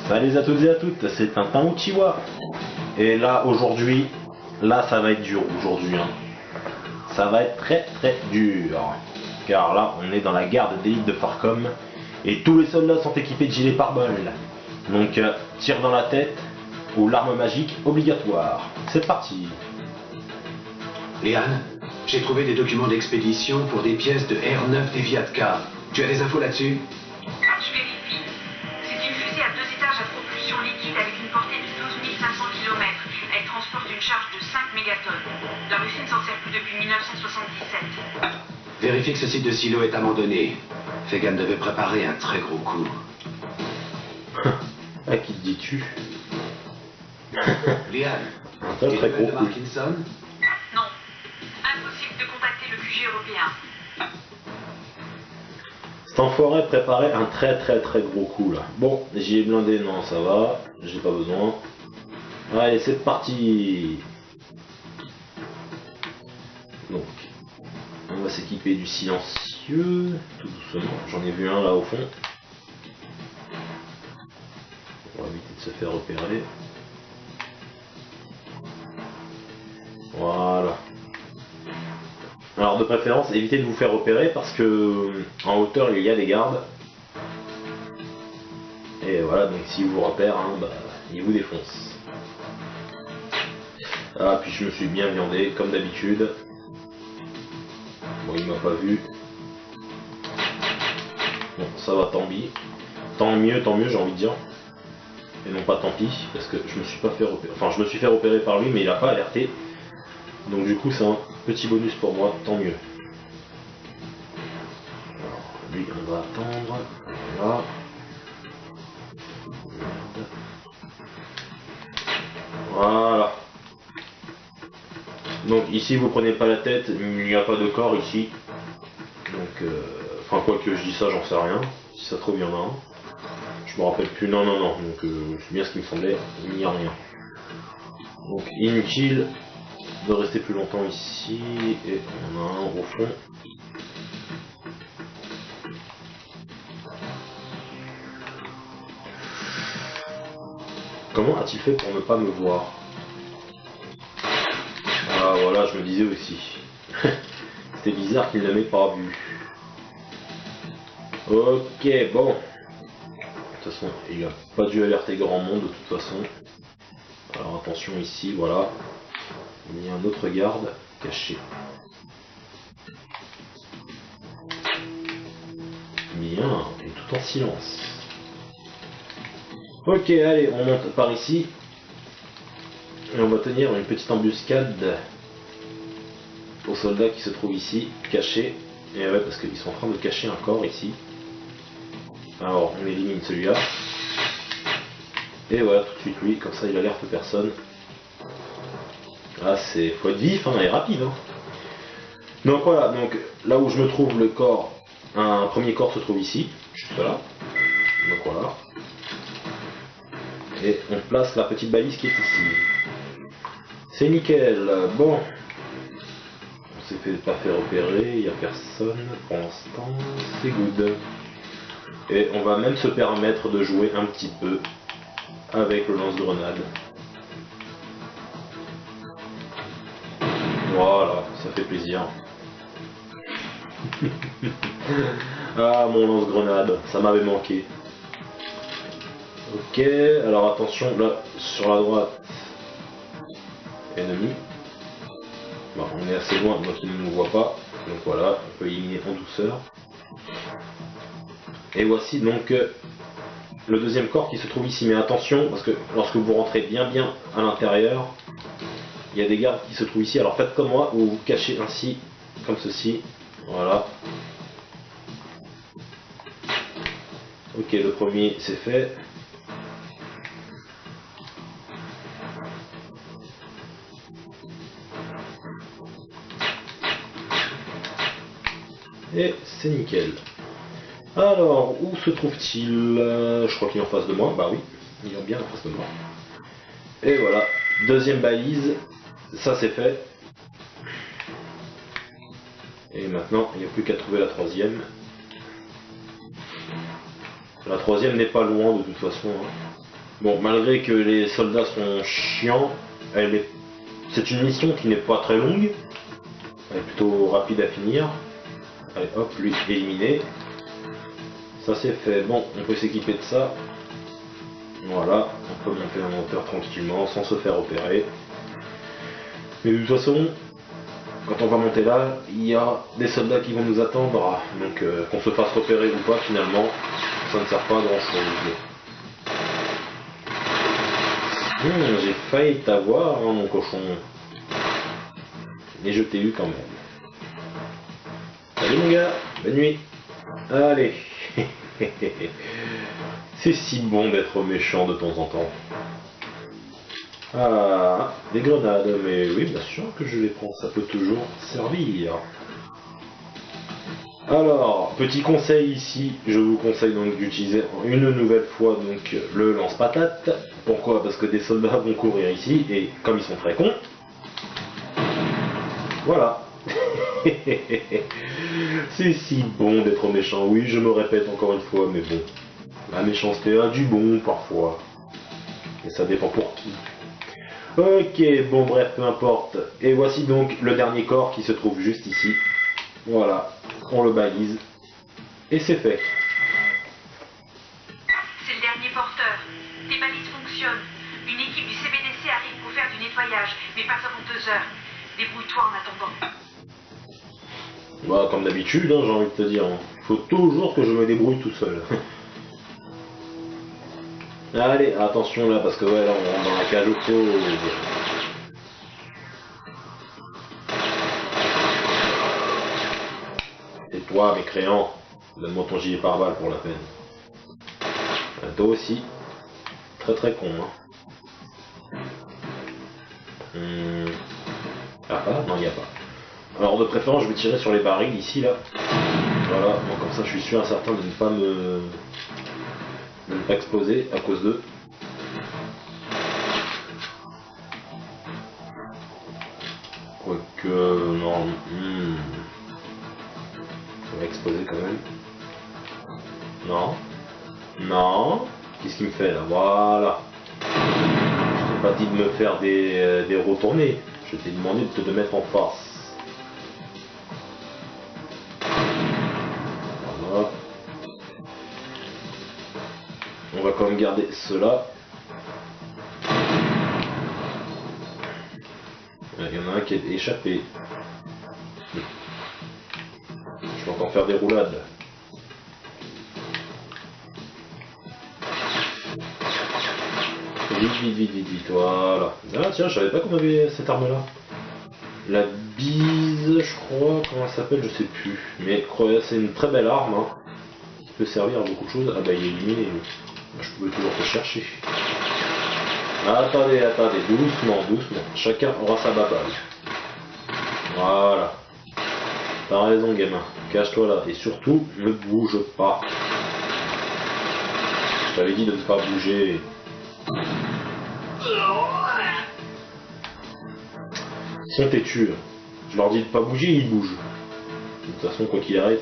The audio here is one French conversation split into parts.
Salut à toutes et à toutes, c'est Tintin Uchiwa. Et là, aujourd'hui, là ça va être dur aujourd'hui. Hein. Ça va être très très dur. Car là, on est dans la garde d'élite de Farcom. Et tous les soldats sont équipés de gilets pare-balles. Donc, tir dans la tête ou l'arme magique obligatoire. C'est parti. Liane, j'ai trouvé des documents d'expédition pour des pièces de R9 des Viatka. Tu as des infos là-dessus? Je vérifie. C'est une fusée à 2 étages à propulsion liquide avec une portée de 12 500 km. Elle transporte une charge de 5 mégatonnes. La Russie ne s'en sert plus depuis 1977. Vérifie que ce site de silo est abandonné. Fegan devait préparer un très gros coup. À qui te dis-tu? Liane, Un tu très es gros de coup. Parkinson? Non. Impossible de contacter le QG européen. Cet enfoiré préparait un très gros coup là. Bon, j'y ai blindé, non ça va, j'ai pas besoin. Allez, c'est parti. Donc, on va s'équiper du silencieux, tout doucement. J'en ai vu un là au fond. On va éviter de se faire repérer. Voilà. Alors de préférence, évitez de vous faire repérer parce que en hauteur il y a des gardes. Et voilà, donc s'ils vous repèrent, hein, bah, ils vous défoncent. Ah, puis je me suis bien viandé, comme d'habitude. Bon, il m'a pas vu. Bon, ça va, tant pis. Tant mieux, j'ai envie de dire. Et non pas tant pis, parce que je me suis pas fait repérer. Enfin, je me suis fait repérer par lui, mais il a pas alerté. Donc du coup, c'est un petit bonus pour moi, tant mieux. Alors, lui, on va attendre. Voilà. Merde. Voilà. Donc ici, vous prenez pas la tête, il n'y a pas de corps ici. Donc, enfin, quoi que je dis ça, j'en sais rien. Si ça se trouve, il y en a un. Je me rappelle plus. Non. Donc, c'est bien ce qui me semblait. Il n'y a rien. Donc, inutile de rester plus longtemps ici. Et on en a un au fond. Comment a-t-il fait pour ne pas me voir? Ah, voilà, je me disais aussi. C'était bizarre qu'il ne m'ait pas vu. Ok, bon. De toute façon, il n'a pas dû alerter grand monde de toute façon. Alors attention ici, voilà. Il y a un autre garde caché. Bien, et tout en silence. Ok, allez, on monte par ici. Et on va tenir une petite embuscade aux soldats qui se trouvent ici, cachés. Et ouais, parce qu'ils sont en train de cacher un corps ici. Alors, on élimine celui-là. Et voilà, tout de suite lui, comme ça il alerte personne. Ah, c'est faut être vif hein, et rapide. Hein. Donc voilà, donc là où je me trouve le corps, un premier corps se trouve ici, juste là. Donc voilà. Et on place la petite balise qui est ici. C'est nickel. Bon. On s'est pas fait repérer, il n'y a personne pour l'instant, c'est good. Et on va même se permettre de jouer un petit peu avec le lance-grenade. Voilà, ça fait plaisir. Ah, mon lance-grenade, ça m'avait manqué. Ok, alors attention, là, sur la droite, ennemi. Bon, on est assez loin, donc il ne nous voit pas. Donc voilà, on peut éliminer en douceur. Et voici donc le deuxième corps qui se trouve ici. Mais attention, parce que lorsque vous rentrez bien à l'intérieur, il y a des gardes qui se trouvent ici. Alors faites comme moi, vous vous cachez ainsi, comme ceci. Voilà. Ok, le premier c'est fait. Et c'est nickel. Alors, où se trouve-t-il? Je crois qu'il est en face de moi. Bah oui, il est bien en face de moi. Et voilà, deuxième balise. Ça c'est fait. Et maintenant, il n'y a plus qu'à trouver la troisième. La troisième n'est pas loin de toute façon. Hein. Bon, malgré que les soldats sont chiants, c'est une mission qui n'est pas très longue. Elle est plutôt rapide à finir. Allez, hop, lui éliminé. Ça c'est fait. Bon, on peut s'équiper de ça. Voilà, on peut monter un moteur tranquillement sans se faire opérer. Mais de toute façon, quand on va monter là, il y a des soldats qui vont nous attendre. Donc qu'on se fasse repérer ou pas, finalement, ça ne sert pas à grand chose. J'ai failli t'avoir, hein, mon cochon. Et je t'ai eu quand même. Salut mon gars, bonne nuit. Allez. C'est si bon d'être méchant de temps en temps. Ah, des grenades, mais oui, bien sûr que je les prends, ça peut toujours servir. Alors, petit conseil ici, je vous conseille donc d'utiliser une nouvelle fois donc le lance-patate. Pourquoi? Parce que des soldats vont courir ici, et comme ils sont très cons, voilà. C'est si bon d'être méchant, oui, je me répète encore une fois, mais bon. La méchanceté a du bon parfois. Et ça dépend pour qui. Ok, bon bref, peu importe. Et voici donc le dernier corps qui se trouve juste ici. Voilà, on le balise. Et c'est fait. C'est le dernier porteur. Tes balises fonctionnent. Une équipe du CBDC arrive pour faire du nettoyage, mais pas avant 2 heures. Débrouille-toi en attendant. Bah, comme d'habitude, hein, j'ai envie de te dire. Il faut toujours que je me débrouille tout seul. Allez, attention là, parce que ouais, là on rentre dans la cage auto. Et toi, mécréant, donne-moi ton gilet pare-balles pour la peine. Toi aussi. Très très con, hein. Ah, non, il n'y a pas. Alors de préférence, je vais tirer sur les barils ici, là. Voilà, donc comme ça je suis sûr et certain de ne pas me... de ne pas exploser à cause d'eux. Quoique... non... ça va exploser quand même. Non. Non. Qu'est-ce qu'il me fait là? Voilà. Je t'ai pas dit de me faire des retournées. Je t'ai demandé de te mettre en face. Voilà. On va quand même garder cela. Il y en a un qui est échappé. Je vais encore faire des roulades. Vite, voilà. Ah tiens, je savais pas qu'on avait cette arme-là. La bise, je crois, comment elle s'appelle, je sais plus. Mais c'est une très belle arme, hein, qui peut servir à beaucoup de choses. Ah bah il est éliminé. Je pouvais toujours te chercher. Attendez, doucement. Chacun aura sa baballe. Voilà. T'as raison, gamin. Cache-toi là. Et surtout, ne bouge pas. Je t'avais dit de ne pas bouger. Ils sont têtus. Je leur dis de pas bouger, ils bougent. De toute façon, quoi qu'il arrive,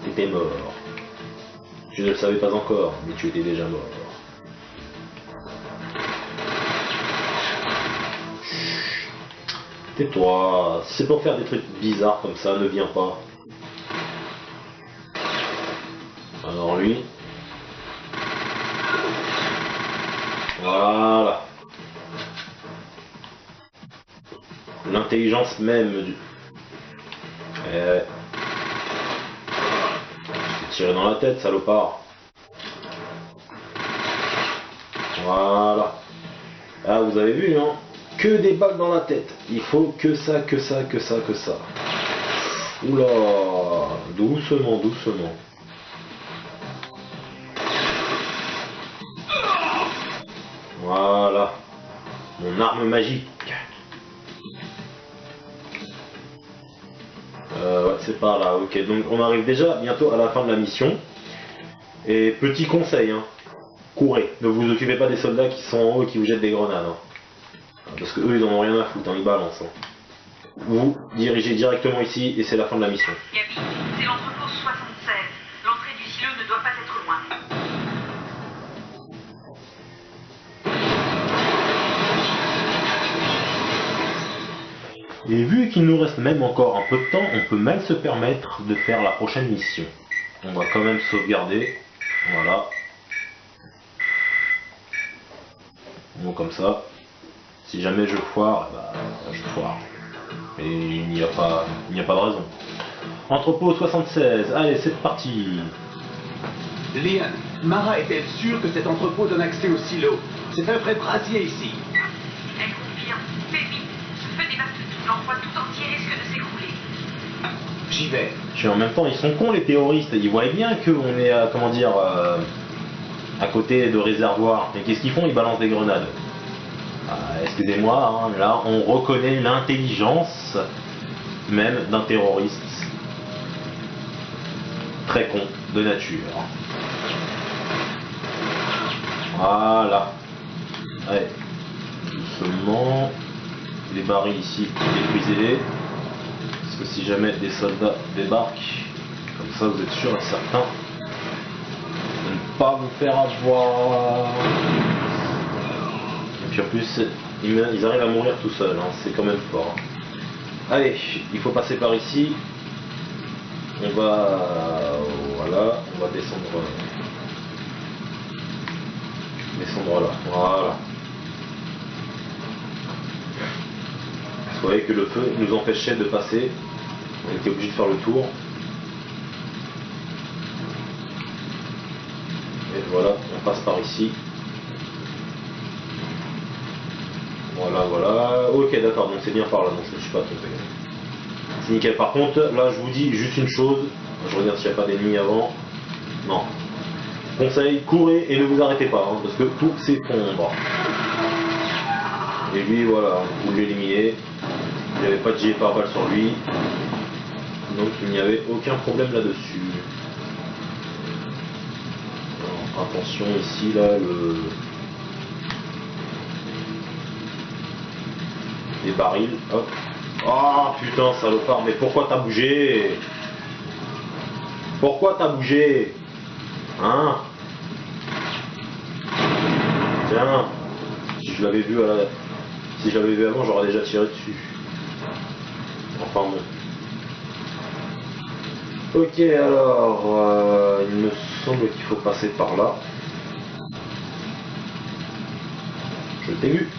t'étais mort. Tu ne le savais pas encore, mais tu étais déjà mort. Tais-toi, si c'est pour faire des trucs bizarres comme ça, ne viens pas. Alors lui. Voilà. L'intelligence même du... Je t'ai tiré dans la tête, salopard. Voilà. Ah, vous avez vu, hein? Que des balles dans la tête. Il faut que ça. Oula, doucement. Voilà. Mon arme magique. Ouais, c'est par là, ok. Donc on arrive déjà bientôt à la fin de la mission. Et petit conseil, hein. Courez. Ne vous occupez pas des soldats qui sont en haut et qui vous jettent des grenades. Hein. Parce que eux ils en ont rien à foutre, hein, ils balancent. Hein. Vous dirigez directement ici et c'est la fin de la mission. Gabi, c'est l'entrepôt 76. L'entrée du silo ne doit pas être loin. Et vu qu'il nous reste même encore un peu de temps, on peut même se permettre de faire la prochaine mission. On va quand même sauvegarder. Voilà. Bon, comme ça. Si jamais je foire, bah, je foire. Et il n'y a pas de raison. Entrepôt 76, allez, c'est parti. Lian, Mara est-elle sûre que cet entrepôt donne accès au silo? C'est un vrai brasier ici. Elle confirme. Fais vite. Ce feu dévaste tout. L'endroit tout entier risque de s'écrouler. J'y vais. Puis en même temps, ils sont cons les terroristes. Ils voient bien qu'on est, comment dire, à côté de réservoirs. Mais qu'est-ce qu'ils font? Ils balancent des grenades. Excusez-moi, hein, là, on reconnaît l'intelligence même d'un terroriste. Très con de nature. Voilà. Allez, doucement. Les barils ici, détruisez-les. Parce que si jamais des soldats débarquent, comme ça vous êtes sûr et certain de ne pas vous faire avoir. Et puis en plus, ils arrivent à mourir tout seuls, hein, c'est quand même fort. Allez, il faut passer par ici. On va... Voilà, on va descendre... Descendre là, voilà. Vous voyez que le feu nous empêchait de passer. On était obligé de faire le tour. Et voilà, on passe par ici. Voilà, voilà. Ok, d'accord, donc c'est bien par là, donc je ne suis pas trompé. C'est nickel. Par contre, là, je vous dis juste une chose. Je regarde s'il n'y a pas d'ennemis avant. Non. Conseil, courez et ne vous arrêtez pas, hein, parce que tout s'effondre. Et lui, voilà, vous l'éliminez. Il n'y avait pas de gilet pare-balles sur lui. Donc il n'y avait aucun problème là-dessus. Attention ici, là, les barils, hop. Ah putain, salopard, mais pourquoi t'as bougé? Pourquoi t'as bougé? Hein? Tiens, si je l'avais vu si je l'avais vu avant, j'aurais déjà tiré dessus. Enfin bon. Ok, alors, il me semble qu'il faut passer par là. Je t'ai vu.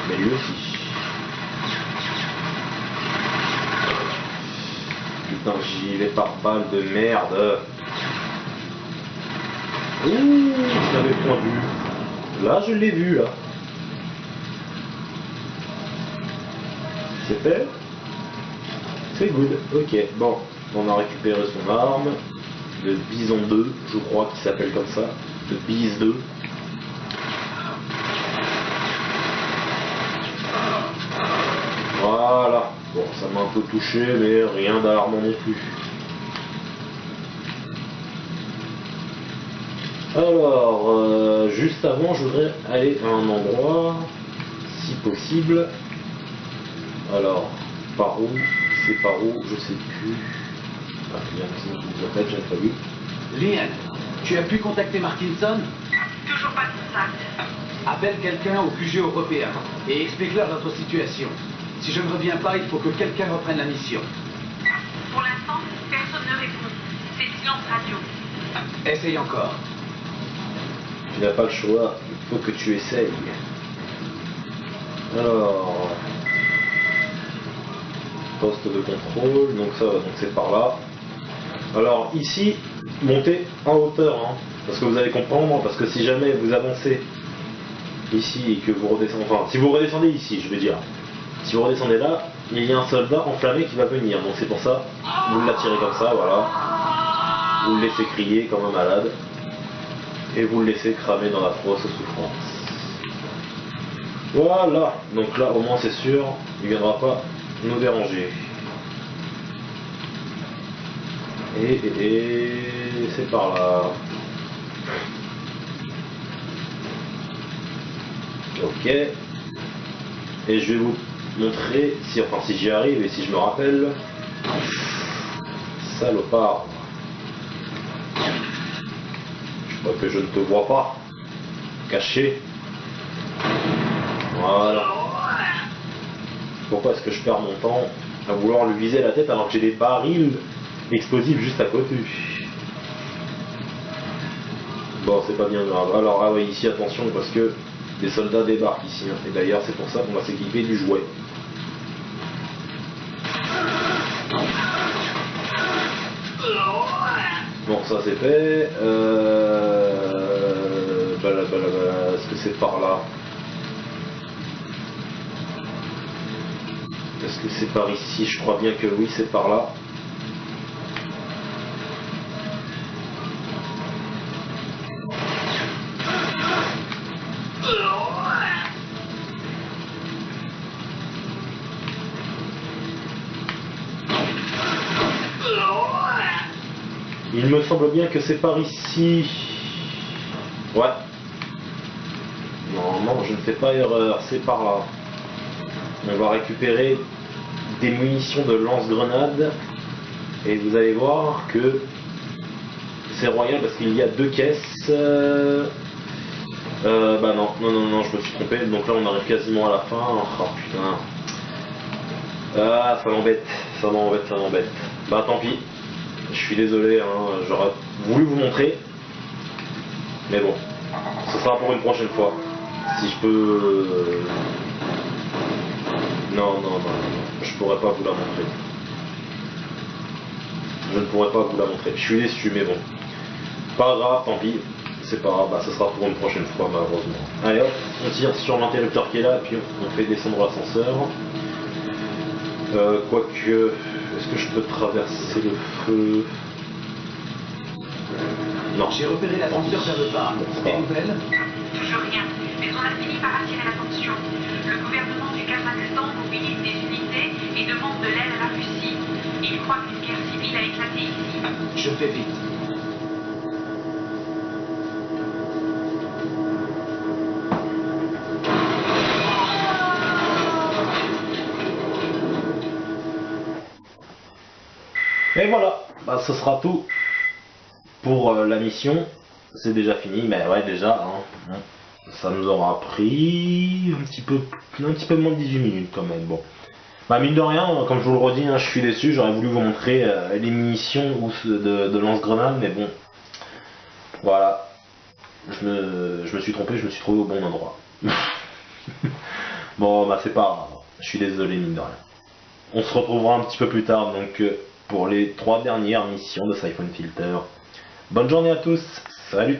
Mais lui aussi. Putain, j'y vais par balle de merde. Ouh, je l'avais point vu. Là, je l'ai vu, là. C'est fait? C'est good. Ok, bon. On a récupéré son arme. Le Bison 2, je crois qu'il s'appelle comme ça. Le Bis 2. Voilà. Bon, ça m'a un peu touché, mais rien d'alarmant non plus. Alors, juste avant, je voudrais aller à un endroit, si possible. Alors, par où? C'est par où? Je sais plus. Ah, il y a un petit qui nous appelle, j'ai pas vu. Lian, tu as pu contacter Martinson? Toujours pas de contact. Appelle quelqu'un au QG européen et explique-leur notre situation. Si je ne reviens pas, il faut que quelqu'un reprenne la mission. Pour l'instant, personne ne répond. C'est silence radio. Essaye encore. Tu n'as pas le choix, il faut que tu essayes. Alors, poste de contrôle, donc ça va, donc c'est par là. Alors ici, montez en hauteur, hein, parce que vous allez comprendre, parce que si jamais vous avancez ici et que vous redescendez, enfin si vous redescendez ici, je veux dire, si vous redescendez là, il y a un soldat enflammé qui va venir, donc c'est pour ça, vous l'attirez comme ça, voilà, vous le laissez crier comme un malade, et vous le laissez cramer dans la fausse souffrance. Voilà, donc là au moins c'est sûr, il ne viendra pas nous déranger. Et c'est par là. Ok. Et je vais vous montrer, si j'y arrive et si je me rappelle. Salopard. Je crois que je ne te vois pas. Caché. Voilà. Pourquoi est-ce que je perds mon temps à vouloir lui viser la tête alors que j'ai des barils explosifs juste à côté? Bon, c'est pas bien grave. Alors, ah ouais, ici, attention, parce que des soldats débarquent ici. Hein. Et d'ailleurs, c'est pour ça qu'on va s'équiper du jouet. Bon, ça c'est fait. Est-ce que c'est par là? Est-ce que c'est par ici? Je crois bien que oui, c'est par là. Il me semble bien que c'est par ici. Ouais. Normalement, je ne fais pas erreur, c'est par là. On va récupérer des munitions de lance-grenades. Et vous allez voir que c'est royal parce qu'il y a 2 caisses. Bah non, je me suis trompé. Donc là, on arrive quasiment à la fin. Oh putain. Ah, ça m'embête. Bah tant pis. Je suis désolé, hein, j'aurais voulu vous montrer. Mais bon, ce sera pour une prochaine fois. Si je peux... Non, je pourrais pas vous la montrer. Je ne pourrais pas vous la montrer. Je suis déçu, mais bon. Pas grave, tant pis. C'est pas grave, bah, ce sera pour une prochaine fois, malheureusement. Allez hop, on tire sur l'interrupteur qui est là, puis on fait descendre l'ascenseur. Quoique... Est-ce que je peux traverser le feu? Non. J'ai repéré l'ascenseur vers le bas. Des nouvelles? Toujours rien, mais on a fini par attirer l'attention. Le gouvernement du Kazakhstan mobilise des unités et demande de l'aide à la Russie. Il croit qu'une guerre civile a éclaté ici. Je fais vite. Et voilà, bah, ce sera tout pour la mission. C'est déjà fini, mais ouais déjà, hein, ça nous aura pris un petit peu moins de 18 minutes quand même. Bon, bah mine de rien, comme je vous le redis, hein, je suis déçu. J'aurais voulu vous montrer les munitions ou de lance-grenades, mais bon, voilà, je me suis trompé, je me suis trouvé au bon endroit. Bon, bah c'est pas grave. Je suis désolé, mine de rien. On se retrouvera un petit peu plus tard donc pour les 3 dernières missions de Siphon Filter. Bonne journée à tous, salut!